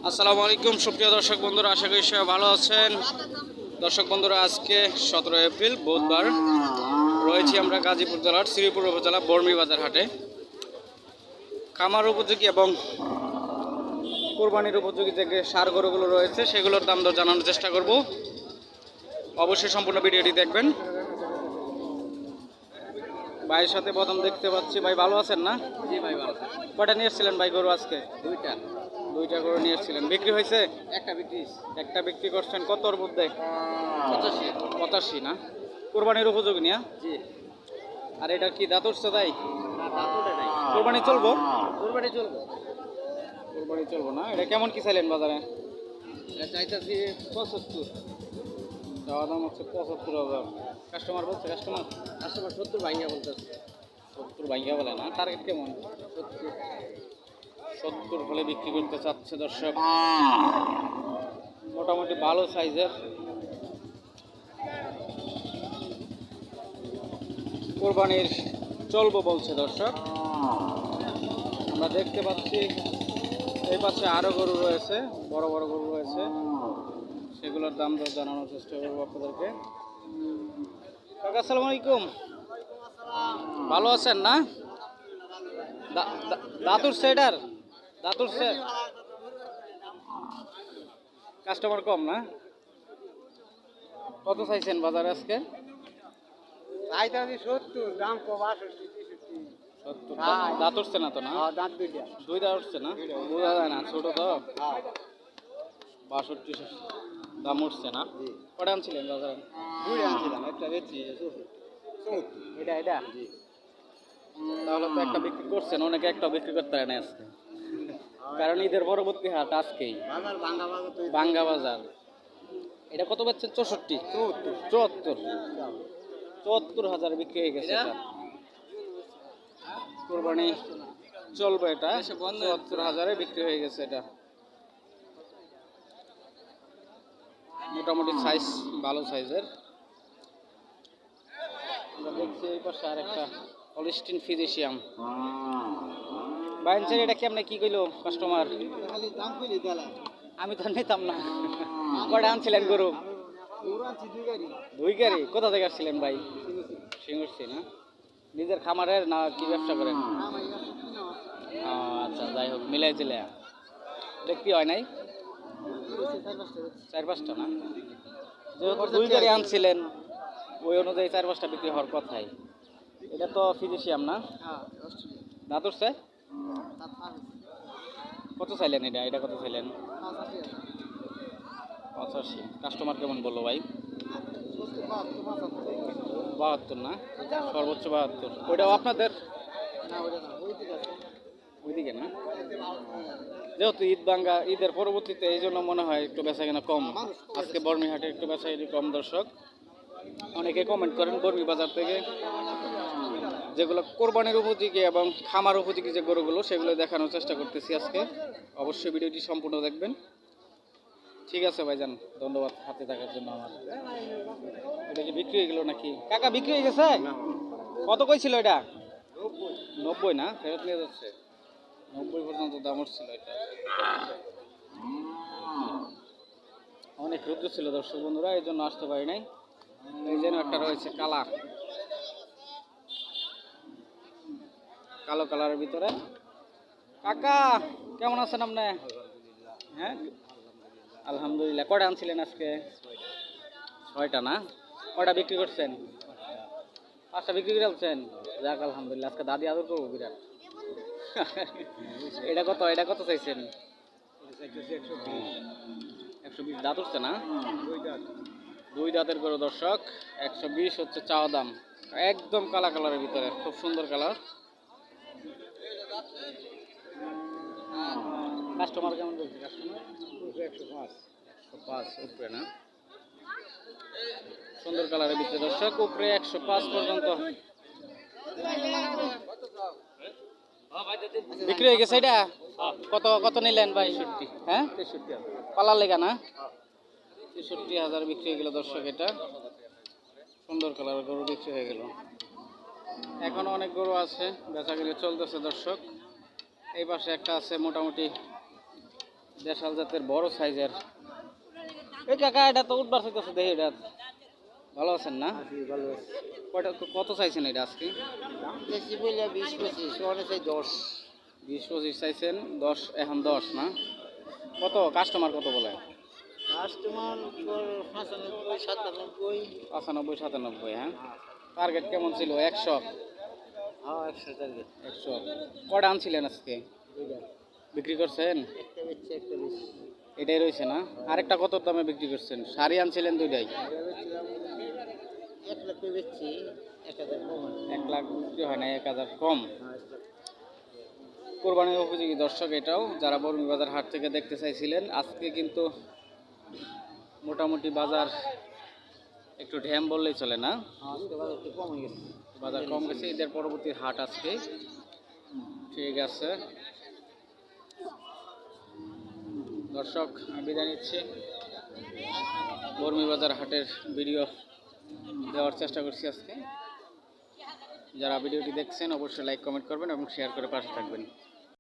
আসসালামু আলাইকুম সুপ্রিয় দর্শক বন্ধুরা, আশা করি সবাই ভালো আছেন। দর্শক বন্ধুরা, আজকে 17 এপ্রিল বুধবার রয়েছি আমরা গাজীপুর জেলার শ্রীপুর উপজেলা বর্মি বাজার হাটে। খামার উপযোগী এবং কোরবানির উপযোগী যে সার গরুগুলো রয়েছে সেগুলোর দাম দর জানানোর চেষ্টা করব। অবশ্যই সম্পূর্ণ ভিডিওটি দেখবেন। ভাইয়ের সাথে প্রথম দেখতে পাচ্ছি। ভাই ভালো আছেন না? জি ভাই ভালো। কয়টা নিয়ে এসেছিলেন ভাই গরু আজকে? দুইটা গরু নিয়ে এসেছিলেন। বিক্রি হয়েছে? একটা বিক্রি করছেন। কতর মধ্যে? 85 না? কোরবানির উপযোগী নিয়া? জি। আর এটা কি দাঁত উঠছে তাই? না দাঁত ওঠে নাই। কোরবানি চলবো? কোরবানি চলবো। কোরবানি চলবো না? এটা কেমন কি চাইলেন বাজারে? এটা চাইতেছি 75। চাওয়া দাম হচ্ছে 75,000। কাস্টমার বলছে? কাস্টমার 70 ভাঙিয়া বলতেছে। 70 ভাঙ্গিয়া বলে না? টার্গেট কেমন? 70 হলে বিক্রি করতে চাচ্ছে দর্শক। মোটামুটি ভালো সাইজের কোরবানির চলবো বলছে দর্শক। আমরা দেখতে পাচ্ছি এই পাশে আরো গরু রয়েছে, বড় বড় গরু রয়েছে, সেগুলোর দাম দর জানানোর চেষ্টা করবো আপনাদেরকে। কাকা আসসালামু আলাইকুম, ভালো আছেন না? দাঁতুর সেটার দাঁতুর সে কাস্টমার কম না? কত চাইছেন বাজারে আজকে? চাইতেছি 70, দাম কম 70। দাঁত উঠছে না তো? না, দাঁত দুইটা দাঁত উঠছে না, বোঝা যায় না, ছোট তো। 62 দাম উঠছে না? কটা আনছিলেন বাজারে? দুইটা আনছিলাম, একটা বেচছি 70। এটা তাহলে তো একটা বিক্রি করছেন, অনেকে একটা বিক্রি করতে পারে না আজকে, কারণ ঈদের পরবর্তী হাট আজকেই বাজার ভাঙা বাজার তো বাঙ্গা বাজার। এটা কত পাচ্ছেন? 64, 74,000 বিক্রি হয়ে গেছে। এটা কোরবানি চলবে, এটা 74,000 বিক্রি হয়ে গেছে। এটা মোটামুটি সাইজ ভালো সাইজের। আমরা দেখছি এই পাশে আর একটা হলিস্টিন ফিজিশিয়াম। বাইনছেন এটা কেমনে কি কইলো কাস্টমার? খালি দাম কইলি দালা। আমি তো নিতাম না। কটা আনছিলেন গরু? দুই গাড়ি। কোথা থেকে আসছিলেন ভাই? সিঙ্গুরসি না? নিজের খামারের না কি ব্যবসা করেন? আচ্ছা, যাই হোক, মিলাই চিলে দেখতে হয় নাই। 4-5টা না? যেহেতু দুই গাড়ি আনছিলেন, ওই অনুযায়ী 4-5টা বিক্রি হওয়ার কথাই। এটা তো ফিজিশিয়াম না? দাঁত উঠছে? কত চাইলেন এটা কত চাইলেন? 85। কাস্টমার কেমন বললো ভাই? 72 না? সর্বোচ্চ 72। ওইটাও আপনাদের? ওইদিকে না? যেহেতু ঈদের পরবর্তীতে এই জন্য মনে হয় একটু বেচা কেনা কম। আজকে বর্মিহাটে একটু বেচা কিনা কম দর্শক। অনেকে কমেন্ট করেন বর্মি বাজার থেকে যেগুলো কোরবানির উপযোগী এবং খামার উপযোগী যে গরুগুলো, সেগুলো দেখানোর চেষ্টা করতেছি আজকে। অবশ্যই ভিডিওটি সম্পূর্ণ দেখবেন। ঠিক আছে ভাইজান, ধন্যবাদ হাতে থাকার জন্য। আমার এটা কি বিক্রি হয়ে গেল নাকি? কাকা বিক্রি হয়ে গেছে? কত কইছিল এটা? 90 না? ফেরত নিয়ে যাচ্ছে? 90 পর্যন্ত দাম উঠছিল। এটা অনেক রুদ্র ছিল দর্শক বন্ধুরা, এই জন্য আসতে পারি নাই। এই যেন একটা রয়েছে কালো কালারের ভিতরে। কাকা কেমন আছেন আপনি? হ্যাঁ আলহামদুলিল্লাহ। কটা আনছিলেন আজকে? 6টা না? কটা বিক্রি করছেন? 5টা বিক্রি করে আনছেন? যাক আলহামদুলিল্লাহ। আজকে দাদি আদর করবো বিরাট। এটা কত চাইছেন? 120। দাঁত উঠছে না? দুই দাঁতের গরু দর্শক। 120 হচ্ছে চাওয়া দাম। একদম কালা কালারের ভিতরে, খুব সুন্দর কালার। কাস্টমার কেমন বলছে? কাস্টমার 105 উপরে না? সুন্দর কালারের ভিতরে দর্শক, উপরে 105 পর্যন্ত বিক্রি হয়ে গেছে। এটা কত কত নিলেন ভাই? হ্যাঁ, 63 পালার লেগা না? 63,000 বিক্রি হয়ে গেল দর্শক। এটা সুন্দর কালারের গরু বিক্রি হয়ে গেল। এখনো অনেক গরু আছে, বেচাকেনা চলতেছে দর্শক। এই পাশে একটা আছে মোটামুটি দেশাল জাতের বড় সাইজের। এই কাকা এটা তো উঠবার চাইতেছে দেখি এটা। ভালো আছেন না? ভালো কয়টা কত চাইছেন এটা আজকে? দাম বেশি বললে 20-25, অনেক চাই 10। 20-25 চাইছেন, 10 এখন 10 না? কত কাস্টমার কত বলে? কাস্টমার 95-97। 95-97, হ্যাঁ। টার্গেট কেমন ছিল? 100? হ্যাঁ 100 টার্গেট। 100। কয়টা আনছিলেন আজকে? দুইটা, বিক্রি করছেন? একটা বেচছে একটা বেশি। এটাই রয়েছে না? আরেকটা কত দামে বিক্রি করছেন? শাড়ি আনছিলেন দুইটাই? বেচছিলাম 1 লাখ বেচছি, 1000 কম আছে। 1 লাখ বিক্রি হয় না, 1000 কম। হ্যাঁ 1 লাখ। কোরবানির উপযোগী দর্শক এটাও, যারা বর্মীবাজার হাট থেকে দেখতে চাইছিলেন। আজকে কিন্তু মোটামুটি বাজার একটু ঢ্যাম বললেই চলে না? আজকে বাজার একটু কম হয়ে গেছে। বাজার কম গেছে, ঈদের পরবর্তী হাট আজকে। ঠিক আছে দর্শক, আমি বিদায় নিচ্ছি। বর্মীবাজার হাটের ভিডিও দেওয়ার চেষ্টা করছি আজকে। যারা ভিডিওটি দেখছেন অবশ্যই লাইক কমেন্ট করবেন এবং শেয়ার করে পাশে থাকবেন।